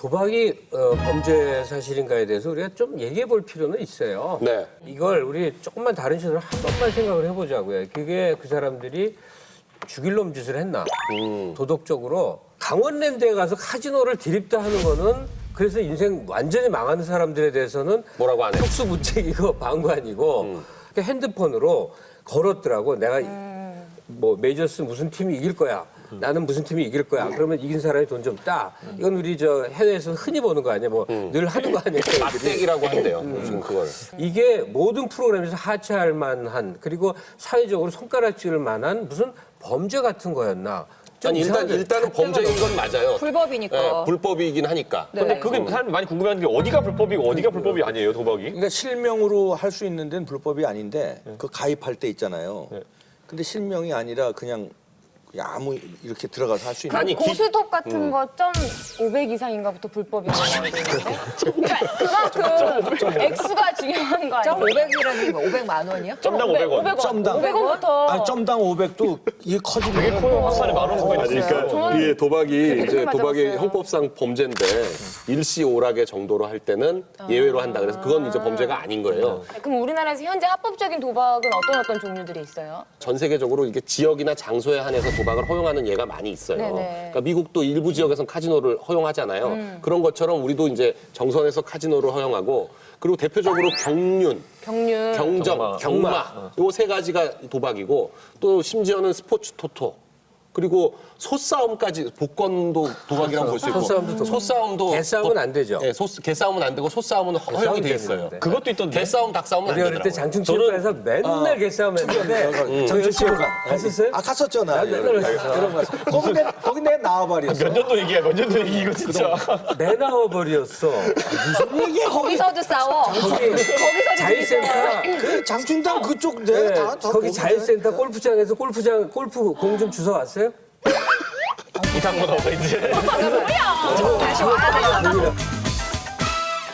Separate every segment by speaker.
Speaker 1: 도박이 범죄 사실인가에 대해서 우리가 좀 얘기해 볼 필요는 있어요.
Speaker 2: 네.
Speaker 1: 이걸 우리 조금만 다른 시선으로 한 번만 생각을 해보자고요. 그게 그 사람들이 죽일 놈 짓을 했나. 도덕적으로 강원랜드에 가서 카지노를 드립다 하는 거는 그래서 인생 완전히 망하는 사람들에 대해서는
Speaker 2: 뭐라고 안 해?
Speaker 1: 속수무책이고 방관이고 그러니까 핸드폰으로 걸었더라고. 내가 뭐 메이저스 무슨 팀이 이길 거야. 나는 무슨 팀이 이길 거야. 그러면 이긴 사람이 돈 좀 따. 이건 우리 저 해외에서는 흔히 보는 거 아니야. 뭐 늘 하는 거 아니야.
Speaker 2: 막대기라고 한대요. 요즘 그걸.
Speaker 1: 이게 모든 프로그램에서 하차할 만한 그리고 사회적으로 손가락질을 만한 무슨 범죄 같은 거였나. 좀
Speaker 2: 아니 일단은 범죄인 건 맞아요.
Speaker 3: 불법이니까.
Speaker 2: 네, 불법이긴 하니까.
Speaker 4: 근데 그게 사람이 많이 궁금해하는 게 어디가 불법이고 어디가 불법이 아니에요, 도박이?
Speaker 5: 그러니까 실명으로 할 수 있는 데는 불법이 아닌데 그 가입할 때 있잖아요. 근데 실명이 아니라 그냥 아무 이렇게 들어가서 할 수 있는.
Speaker 2: 아니,
Speaker 6: 고스톱 같은 거 500 이상인가부터 불법인 거 나오는데. 그만큼 액수가 중요한 거
Speaker 3: 점
Speaker 6: 아니에요?
Speaker 3: 500이라는 게 뭐 500만 원이요?
Speaker 4: 점당 500원.
Speaker 5: 점당.
Speaker 6: 500원부터.
Speaker 5: 아니 점당 500도 이게 커지면
Speaker 4: 한산에 만 원 거의 나니까.
Speaker 2: 그러니까 이게 도박이 이제
Speaker 6: 맞아봤어요.
Speaker 2: 도박이 형법상 범죄인데 일시오락의 정도로 할 때는 예외로 한다. 그래서 그건 이제 범죄가 아닌 거예요.
Speaker 6: 그럼 우리나라에서 현재 합법적인 도박은 어떤 종류들이 있어요?
Speaker 2: 전 세계적으로 이게 지역이나 장소에 한해서 도박을 허용하는 예가 많이 있어요.
Speaker 6: 네네.
Speaker 2: 그러니까 미국도 일부 지역에서는 카지노를 허용하잖아요. 그런 것처럼 우리도 이제 정선에서 카지노를 허용하고 그리고 대표적으로 경륜, 경점, 경마 요 세 가지가 도박이고 또 심지어는 스포츠 토토 그리고 소싸움까지 복권도 도박이라고 볼 수 있고 소싸움도
Speaker 1: 개싸움은 안 되죠.
Speaker 2: 네, 개싸움은 안 되고 소싸움은 허용이 돼 있어요.
Speaker 1: 되는데.
Speaker 4: 그것도 있던데.
Speaker 2: 개싸움, 닭싸움은 안
Speaker 1: 우리 어릴 때
Speaker 2: 되더라고요.
Speaker 1: 장충체육관에서 맨날 개싸움 했는데 저 열심히 갔었어요?
Speaker 5: 아 갔었죠 나.
Speaker 1: 맨날 갔었어.
Speaker 5: 그런 거 갔어. 거기 내 나와버렸어.
Speaker 4: 몇 년도 얘기야, 몇 년도 얘기 이거 진짜.
Speaker 1: 내 나와버렸어. 무슨 얘기야?
Speaker 3: 거기서도 싸워. 거기서도
Speaker 1: 자유센터.
Speaker 5: 그 장충당 그쪽 내 다
Speaker 1: 거기 자유센터 골프장에서 골프 공 좀 주워 왔어요?
Speaker 4: 이상한 거 나오다, 이제.
Speaker 3: 다시 와야 돼요.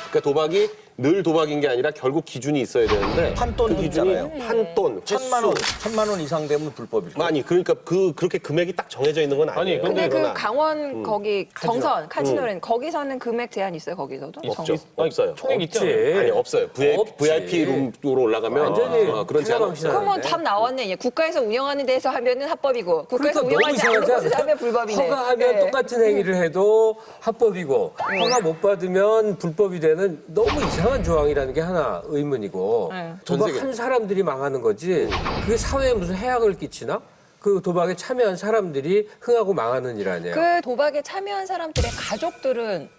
Speaker 2: 그러니까 도박이 늘 도박인 게 아니라 결국 기준이 있어야 되는데
Speaker 5: 판돈
Speaker 2: 그 기준이
Speaker 5: 있잖아요.
Speaker 2: 판돈,
Speaker 5: 천만 원 이상 되면 불법이죠.
Speaker 2: 아니 그러니까 그렇게 금액이 딱 정해져 있는 건 아니에요.
Speaker 4: 아니,
Speaker 3: 근데
Speaker 2: 그러나
Speaker 3: 그 강원 거기 정선 카지노는 거기서는 금액 제한 있어요, 거기서도?
Speaker 2: 없죠. 없어요.
Speaker 4: 총액 있죠.
Speaker 2: 아니 없어요.
Speaker 1: 없지.
Speaker 2: VIP 룸으로 올라가면
Speaker 1: 완전히
Speaker 2: 그런 제한 없어요.
Speaker 3: 그러면 답 나왔네. 얘 국가에서 운영하는 데서 하면은 합법이고 국가에서
Speaker 1: 그러니까 너무
Speaker 3: 운영하지 않는 곳에서
Speaker 1: 이상하지
Speaker 3: 하면 불법이네.
Speaker 1: 허가하면
Speaker 3: 네.
Speaker 1: 똑같은 행위를 해도 합법이고 허가 못 받으면 불법이 되는 너무 이상한 조항이라는 게 하나 의문이고
Speaker 2: 전 세계.
Speaker 1: 도박한 사람들이 망하는 거지 그게 사회에 무슨 해악을 끼치나? 그 도박에 참여한 사람들이 흥하고 망하는 일 아니에요?
Speaker 3: 그 도박에 참여한 사람들의 가족들은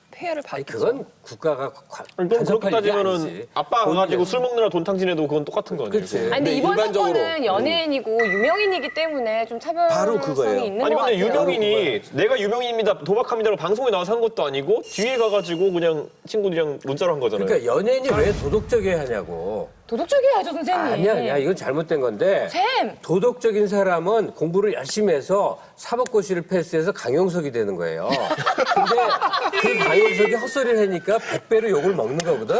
Speaker 3: 폐해를
Speaker 1: 아니
Speaker 3: 받죠.
Speaker 1: 그건 국가가
Speaker 4: 아니, 그럼 그렇게
Speaker 1: 간섭할 일이
Speaker 4: 따지면은
Speaker 1: 아니지.
Speaker 4: 아빠 가가지고 술 먹느라 돈 탕진해도 그건 똑같은 거 아니에요?
Speaker 1: 그렇지.
Speaker 6: 아니, 근데 이번
Speaker 2: 일반적으로.
Speaker 6: 사건은 연예인이고 유명인이기 때문에 좀
Speaker 5: 바로 그거예요.
Speaker 6: 차별성이 있는
Speaker 4: 아니
Speaker 6: 것
Speaker 4: 근데
Speaker 6: 같아요.
Speaker 4: 유명인이 내가 유명인입니다 도박합니다라고 방송에 나와서 한 것도 아니고 뒤에 가가지고 그냥 친구들이랑 문자로 한 거잖아요.
Speaker 1: 그러니까 연예인이 왜 도덕적이어야 하냐고.
Speaker 6: 도덕적이야죠, 선생님.
Speaker 1: 아니야. 이건 잘못된 건데.
Speaker 6: 쌤!
Speaker 1: 도덕적인 사람은 공부를 열심히 해서 사법고시를 패스해서 강용석이 되는 거예요. 근데 그 강용석이 헛소리를 하니까 100배로 욕을 먹는 거거든.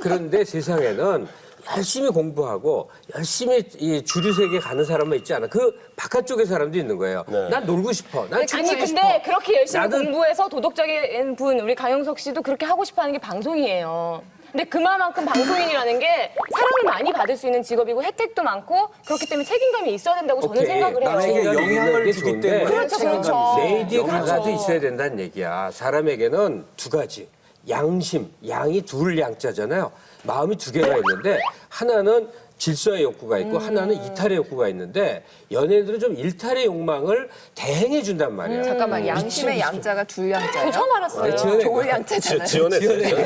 Speaker 1: 그런데 세상에는 열심히 공부하고 열심히 이 주류 세계에 가는 사람만 있지 않아. 그 바깥쪽의 사람도 있는 거예요. 난 놀고 싶어. 난
Speaker 6: 아니
Speaker 1: 춤추고 싶어.
Speaker 6: 근데 그렇게 열심히
Speaker 1: 나는-
Speaker 6: 공부해서 도덕적인 분 우리 강영석 씨도 그렇게 하고 싶어하는 게 방송이에요. 근데 그만큼 방송인이라는 게 사랑을 많이 받을 수 있는 직업이고 혜택도 많고 그렇기 때문에 책임감이 있어야 된다고 저는
Speaker 1: 오케이.
Speaker 6: 생각을 해요.
Speaker 5: 남에게 영향을
Speaker 1: 게
Speaker 5: 주기
Speaker 1: 좋은데
Speaker 5: 때문에
Speaker 6: 그렇죠, 그렇죠.
Speaker 1: 레이디 가가도
Speaker 6: 그렇죠.
Speaker 1: 있어야 된다는 얘기야. 사람에게는 두 가지. 양심, 양이 둘 양자잖아요. 마음이 두 개가 있는데 하나는 질서의 욕구가 있고 하나는 이탈의 욕구가 있는데 연예인들은 좀 일탈의 욕망을 대행해 준단 말이야.
Speaker 3: 잠깐만 양심의 양자가 둘 양자예요?
Speaker 6: 저 처음 알았어요.
Speaker 3: 좋을 양자잖아요.
Speaker 2: 지원했어요.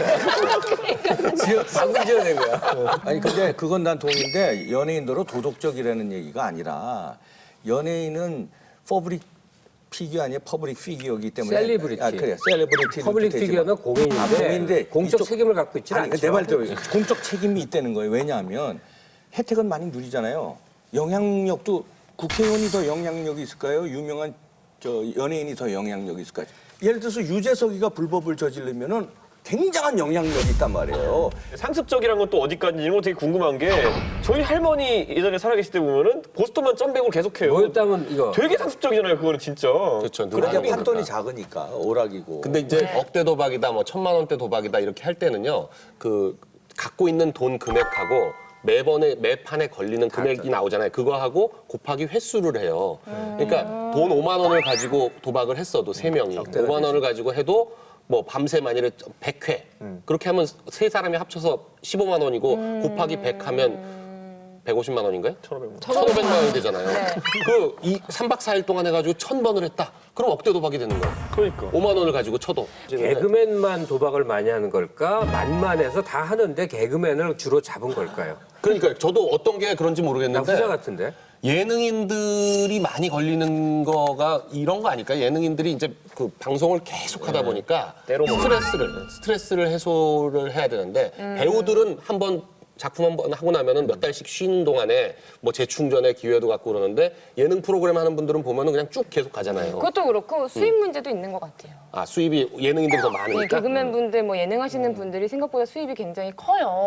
Speaker 1: 방금 지어낸 거야.
Speaker 5: 아니 근데 그건 난 동의인데 연예인들은 도덕적이라는 얘기가 아니라 연예인은 퍼블릭 피규어 아니에요? 퍼블릭 피규어이기 때문에
Speaker 1: 셀리브리티.
Speaker 5: 그래 셀리브리티
Speaker 1: 퍼블릭 피규어는 공인인데 공적 책임을 갖고 있지 않죠.
Speaker 5: 내 말 들어 공적 책임이 있다는 거예요. 왜냐하면 혜택은 많이 누리잖아요. 영향력도 국회의원이 더 영향력이 있을까요? 유명한 연예인이 더 영향력이 있을까요? 예를 들어서 유재석이가 불법을 저지르면은 굉장한 영향력이 있단 말이에요.
Speaker 4: 상습적이란 건 또 어디까지 이런 거 되게 궁금한 게 저희 할머니 예전에 살아계실 때 보면은 보스턴만 점백을 계속해요.
Speaker 1: 뭐였다면 이거.
Speaker 4: 되게 상습적이잖아요, 그거는 진짜.
Speaker 2: 그렇죠.
Speaker 5: 그러니까
Speaker 2: 누나니까.
Speaker 5: 판돈이 작으니까 오락이고.
Speaker 2: 근데 이제 억대 도박이다, 뭐 1,000만 원대 도박이다 이렇게 할 때는요, 그 갖고 있는 돈 금액하고 매 판에 걸리는 금액이 나오잖아요. 그거하고 곱하기 횟수를 해요. 그러니까 돈 5만 원을 가지고 도박을 했어도 세 명이 5만 원을 가지고 해도 뭐 밤새 만일에 100회 그렇게 하면 세 사람이 합쳐서 15만 원이고 곱하기 100 하면 150만 원인가요? 1,500만 원이 되잖아요. 그 3박 4일 동안 해가지고 1,000번을 했다. 그럼 억대 도박이 되는 거예요.
Speaker 4: 그러니까.
Speaker 2: 5만 원을 가지고 쳐도.
Speaker 1: 개그맨만 도박을 많이 하는 걸까? 만만해서 다 하는데 개그맨을 주로 잡은 걸까요?
Speaker 2: 그러니까 저도 어떤 게 그런지
Speaker 1: 나
Speaker 2: 모르겠는데
Speaker 1: 후자 같은데.
Speaker 2: 예능인들이 많이 걸리는 거가 이런 거 아닐까요? 예능인들이 이제 그 방송을 계속 하다 보니까 스트레스를 해소를 해야 되는데 배우들은 한번 작품 한 번 하고 나면은 몇 달씩 쉬는 동안에 뭐 재충전의 기회도 갖고 그러는데 예능 프로그램 하는 분들은 보면은 그냥 쭉 계속 가잖아요.
Speaker 6: 그것도 그렇고 수입 문제도 있는 것 같아요.
Speaker 2: 아, 수입이 예능인들이 더
Speaker 6: 네,
Speaker 2: 많으니까.
Speaker 6: 개그맨 분들, 뭐 예능 하시는 분들이 생각보다 수입이 굉장히 커요.